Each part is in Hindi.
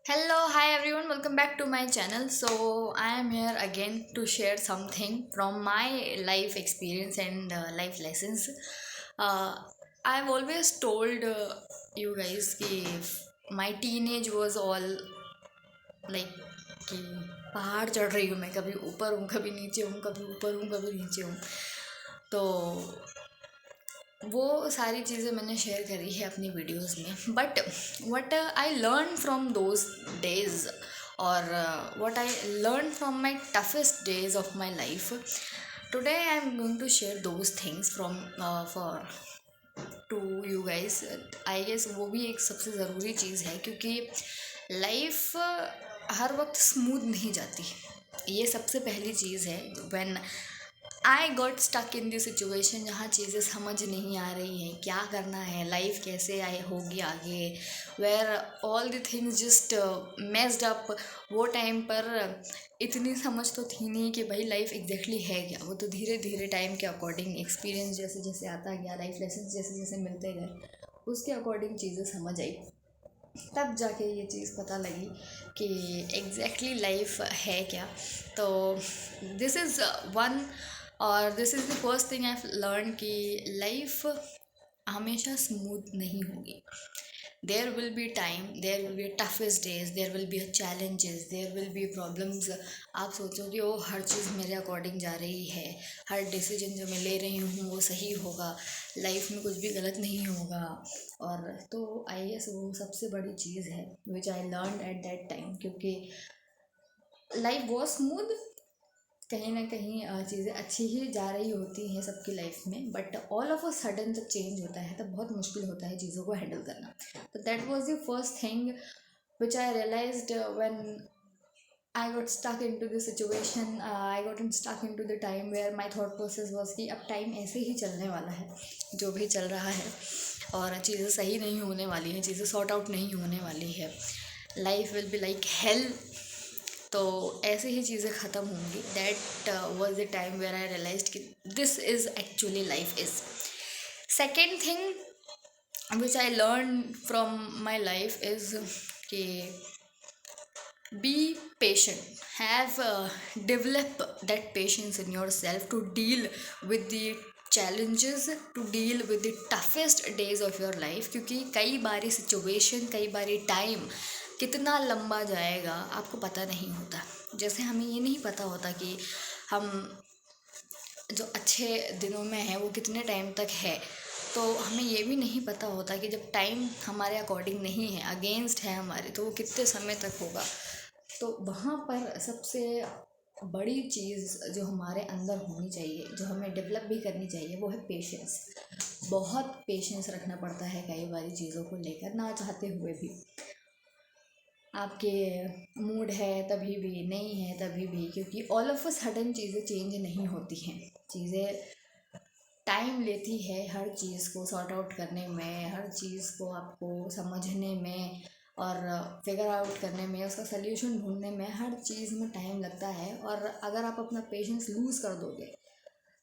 Hello, hi everyone, welcome back to my channel. So, I am here again to share something from my life experience and life lessons. Uh, I've always told you guys that my teenage was all like कि पहाड़ चढ़ रही हूँ मैं, कभी ऊपर हूँ कभी नीचे हूँ, कभी ऊपर हूँ कभी नीचे हूँ। तो वो सारी चीज़ें मैंने शेयर करी है अपनी वीडियोस में, but what I learn from those days और what I learn from my toughest days of my life, today I am going to share those things from for to you guys. I guess वो भी एक सबसे ज़रूरी चीज़ है, क्योंकि लाइफ हर वक्त स्मूथ नहीं जाती। ये सबसे पहली चीज़ है। When I got stuck in this situation जहाँ चीज़ें समझ नहीं आ रही हैं, क्या करना है, लाइफ कैसे आए होगी आगे, where all the things just messed up. वो टाइम पर इतनी समझ तो थी नहीं कि भाई लाइफ एग्जैक्टली है क्या। वो तो धीरे धीरे टाइम के अकॉर्डिंग एक्सपीरियंस जैसे जैसे आता गया, लाइफ लेसन जैसे जैसे मिलते गए, उसके अकॉर्डिंग चीज़ें समझ आई। तब जाके ये चीज़ पता लगी कि एग्जैक्टली लाइफ है क्या। तो दिस इज़ वन, और this is the first thing I learn कि लाइफ हमेशा स्मूथ नहीं होगी। There will be time, there will be toughest days, there will be challenges, there will be problems. आप सोचोगे वो हर चीज़ मेरे अकॉर्डिंग जा रही है, हर डिसीजन जो मैं ले रही हूँ वो सही होगा, लाइफ में कुछ भी गलत नहीं होगा। और तो आई गेस वो सबसे बड़ी चीज़ है which I learn at that time, क्योंकि लाइफ बहुत स्मूथ, कहीं ना कहीं चीज़ें अच्छी ही जा रही होती हैं सबकी लाइफ में, but all of a sudden जब चेंज होता है तब बहुत मुश्किल होता है चीज़ों को हैंडल करना। तो that was the first thing which I realised when I got stuck into the situation. I got in stuck into the time where my thought process was कि अब टाइम ऐसे ही चलने वाला है, जो भी चल रहा है, और चीज़ें सही नहीं होने वाली हैं, चीज़ें सॉर्ट आउट नहीं होने वाली है, life will be like hell. तो ऐसे ही चीज़ें ख़त्म होंगी। That was the time where I realise कि this is actually life is. Second thing which I learn from my life is कि be patient, have develop that patience in yourself to deal with the challenges, to deal with the toughest days of your life, क्योंकि कई बारी सिचुएशन, कई बारी टाइम कितना लंबा जाएगा आपको पता नहीं होता। जैसे हमें ये नहीं पता होता कि हम जो अच्छे दिनों में है वो कितने टाइम तक है, तो हमें ये भी नहीं पता होता कि जब टाइम हमारे अकॉर्डिंग नहीं है, अगेंस्ट है हमारे, तो वो कितने समय तक होगा। तो वहाँ पर सबसे बड़ी चीज़ जो हमारे अंदर होनी चाहिए, जो हमें डेवलप भी करनी चाहिए, वो है पेशेंस। बहुत पेशेंस रखना पड़ता है कई बारी चीज़ों को लेकर, ना चाहते हुए भी। आपके मूड है तभी भी, नहीं है तभी भी, क्योंकि ऑल ऑफ अ सडन चीज़ें चेंज नहीं होती हैं। चीज़ें टाइम लेती है हर चीज़ को सॉर्ट आउट करने में, हर चीज़ को आपको समझने में और फिगर आउट करने में, उसका सल्यूशन ढूंढने में, हर चीज़ में टाइम लगता है। और अगर आप अपना पेशेंस लूज़ कर दोगे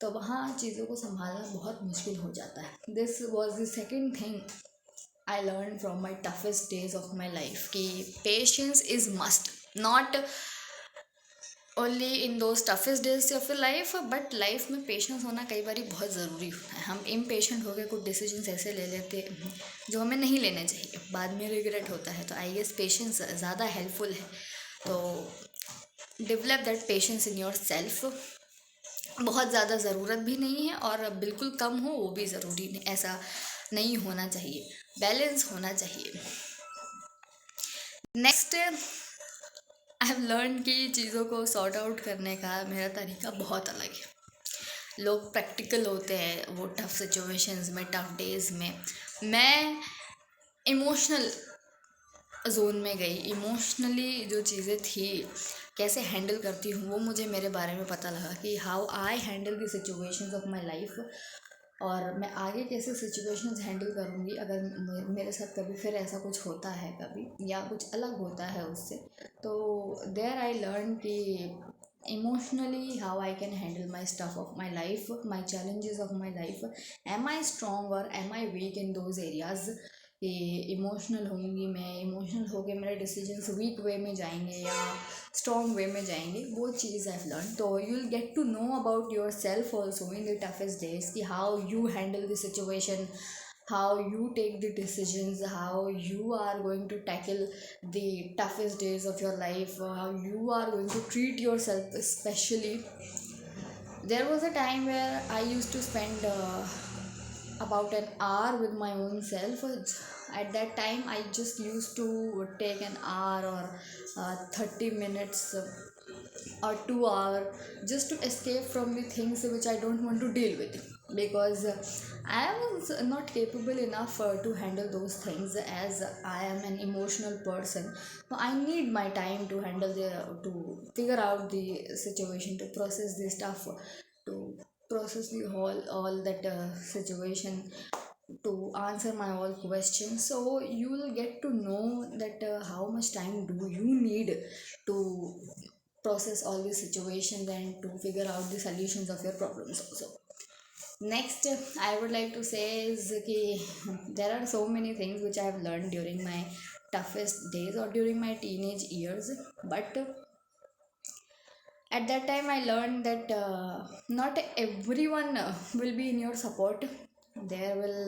तो वहाँ चीज़ों को संभालना बहुत मुश्किल हो जाता है। This was the second thing I learn from my toughest days of my life कि patience is must, not only in those toughest days of your life, but life में पेशेंस होना कई बार बहुत ज़रूरी होता है। हम इम्पेशेंट होकर कुछ डिसीजंस ऐसे ले लेते हैं जो हमें नहीं लेने चाहिए, बाद में रिग्रेट होता है। तो आई गेस पेशेंस ज़्यादा हेल्पफुल है। तो develop that patience in your self. बहुत ज़्यादा ज़रूरत भी नहीं है और बिल्कुल कम हो वो भी ज़रूरी नहीं, ऐसा नहीं होना चाहिए, बैलेंस होना चाहिए। नेक्स्ट, आई हैव लर्न कि चीज़ों को सॉर्ट आउट करने का मेरा तरीका बहुत अलग है। लोग प्रैक्टिकल होते हैं वो टफ सिचुएशंस में, टफ डेज में। मैं इमोशनल जोन में गई, इमोशनली जो चीज़ें थी कैसे हैंडल करती हूँ वो मुझे मेरे बारे में पता लगा कि how I handle the situations of my life, और मैं आगे कैसे सिचुएशंस हैंडल करूँगी अगर मेरे साथ कभी फिर ऐसा कुछ होता है कभी, या कुछ अलग होता है उससे। तो देयर आई लर्न कि emotionally how I can handle my stuff of my life, my challenges of my life. Am I strong और am I weak in those areas, कि इमोशनल होंगी मैं, इमोशनल होके मेरे डिसीजंस वीक वे में जाएंगे या स्ट्रॉन्ग वे में जाएंगे, वो चीज़ आई हैव लर्न. तो you will get to know about yourself also in the toughest days कि how you handle the situation, how you take the decisions, how you are going to tackle the toughest days of your life, how you are going to treat yourself. Especially there was a time where I used to spend about an hour with my own self. At that time I just used to take an hour or 30 minutes or 2 hour just to escape from the things which I don't want to deal with, because I was not capable enough to handle those things, as I am an emotional person. So I need my time to handle to figure out the situation, to process the stuff, to process the all that situation, to answer my all questions. So you will get to know that how much time do you need to process all these situations and to figure out the solutions of your problems also. Next, I would like to say is that there are so many things which I have learned during my toughest days or during my teenage years, but at that time I learned that not everyone will be in your support. There will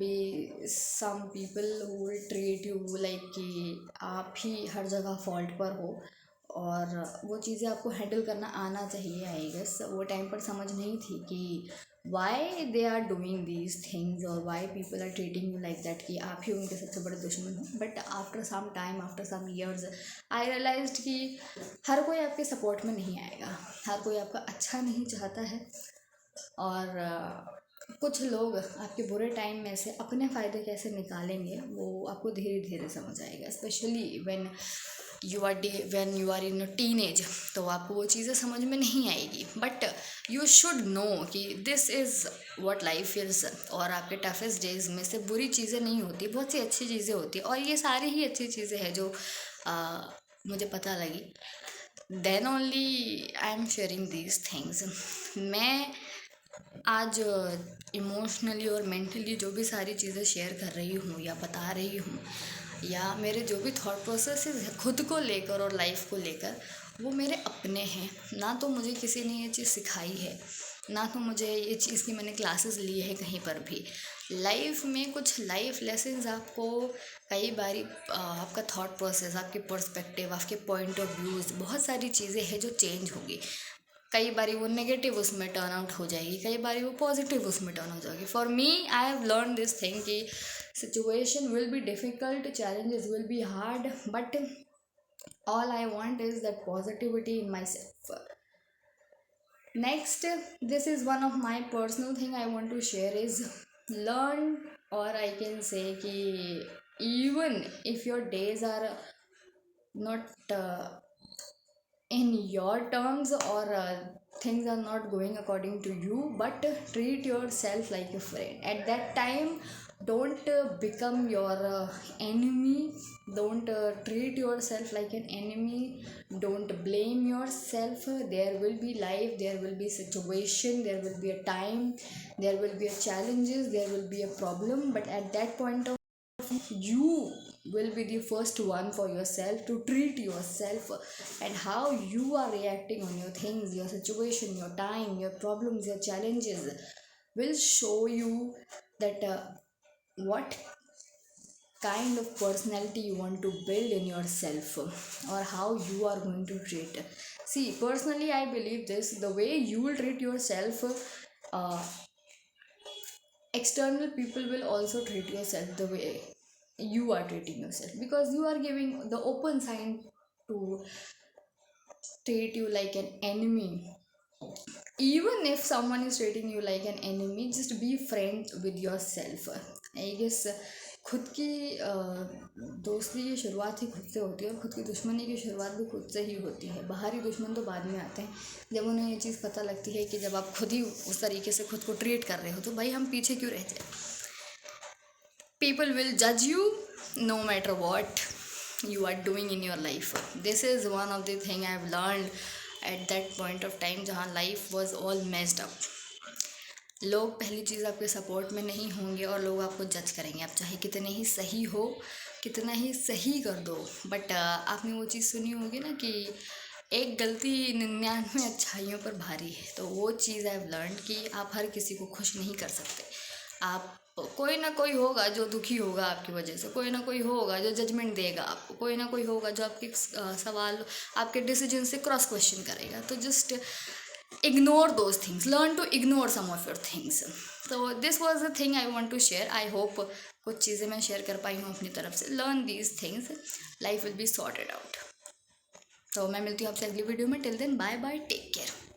be some people who will treat you like कि आप ही हर जगह फॉल्ट पर हो, और वो चीज़ें आपको हैंडल करना आना चाहिए. आई गेस वो टाइम पर समझ नहीं थी कि why they are doing these things और why people are treating you like that, कि आप ही उनके सबसे बड़े दुश्मन हो. But after some time, after some years, I realised कि हर कोई आपके सपोर्ट में नहीं आएगा, हर कोई आपका अच्छा नहीं चाहता है, और कुछ लोग आपके बुरे टाइम में से अपने फ़ायदे कैसे निकालेंगे वो आपको धीरे धीरे समझ आएगा. Specially when you are in teenage, तो आपको वो चीज़ें समझ में नहीं आएगी. बट यू शुड नो कि this is what life is, और आपके टफेस्ट डेज में से बुरी चीज़ें नहीं होती, बहुत सी अच्छी चीज़ें होती है, और ये सारी ही अच्छी चीज़ें हैं जो मुझे पता लगी. Then only I am sharing these things. मैं आज इमोशनली और मेंटली जो भी सारी चीज़ें शेयर कर रही हूँ या बता रही हूँ, या मेरे जो भी थॉट प्रोसेसेस है खुद को लेकर और लाइफ को लेकर, वो मेरे अपने हैं. ना तो मुझे किसी ने ये चीज़ सिखाई है, ना तो मुझे ये चीज़ की मैंने क्लासेस ली है कहीं पर भी. लाइफ में कुछ लाइफ लेसन्स आपको कई बारी आपका थॉट प्रोसेस, आपके पर्सपेक्टिव, आपके पॉइंट ऑफ व्यूज़, बहुत सारी चीज़ें हैं जो चेंज होगी. कई बारी वो नेगेटिव उसमें टर्न आउट हो जाएगी, कई बारी वो पॉजिटिव उसमें टर्न हो जाएगी. For me I have learn this thing कि situation will be difficult, challenges will be hard, but all I want is that positivity in myself. Next, this is one of my personal thing I want to share is learn, or I can say कि even if your days are not in your terms, or things are not going according to you, but treat yourself like a friend. At that time, don't become your enemy, don't treat yourself like an enemy, don't blame yourself. There will be life, there will be situation, there will be a time, there will be a challenges, there will be a problem, but at that point of you will be the first one for yourself to treat yourself. And how you are reacting on your things, your situation, your time, your problems, your challenges will show you that what kind of personality you want to build in yourself, or how you are going to treat. See, personally I believe this, the way you will treat yourself, external people will also treat yourself the way you are treating yourself, because you are giving the open sign to treat you like an enemy. Even if someone is treating you like an enemy, just be friends with yourself. I guess खुद की दोस्ती की शुरुआत ही खुद से होती है, और खुद की दुश्मनी की शुरुआत भी खुद से ही होती है. बाहरी दुश्मन तो बाद में आते हैं, जब उन्हें ये चीज़ पता लगती है कि जब आप खुद ही उस तरीके से खुद को ट्रीट कर रहे हो तो भाई हम पीछे क्यों रह जाए. People will judge you no matter what you are doing in your life. This is one of the thing I've learned at that point of time jahan life was all messed up. लोग पहली चीज़ आपके सपोर्ट में नहीं होंगे और लोग आपको जज करेंगे। आप चाहे कितने ही सही हो, कितना ही सही कर दो, बट आपने वो चीज़ सुनी होगी ना कि एक गलती 99 अच्छाइयों पर भारी है। तो वो चीज़ आई हैव लर्न कि आप हर किसी को खुश नहीं कर सकते। आप कोई ना कोई होगा जो दुखी होगा आपकी वजह से, कोई ना कोई होगा जो जजमेंट देगा आपको, कोई ना कोई होगा जो आपके सवाल, आपके डिसीजन से क्रॉस क्वेश्चन करेगा। तो just ignore those things, learn to ignore some of your things. So this was the thing I want to share. I hope कुछ चीज़ें मैं शेयर कर पाई हूँ अपनी तरफ से. Learn these things, life will be sorted out. तो मैं मिलती हूँ आपसे अगली वीडियो में. Till then bye bye, take care.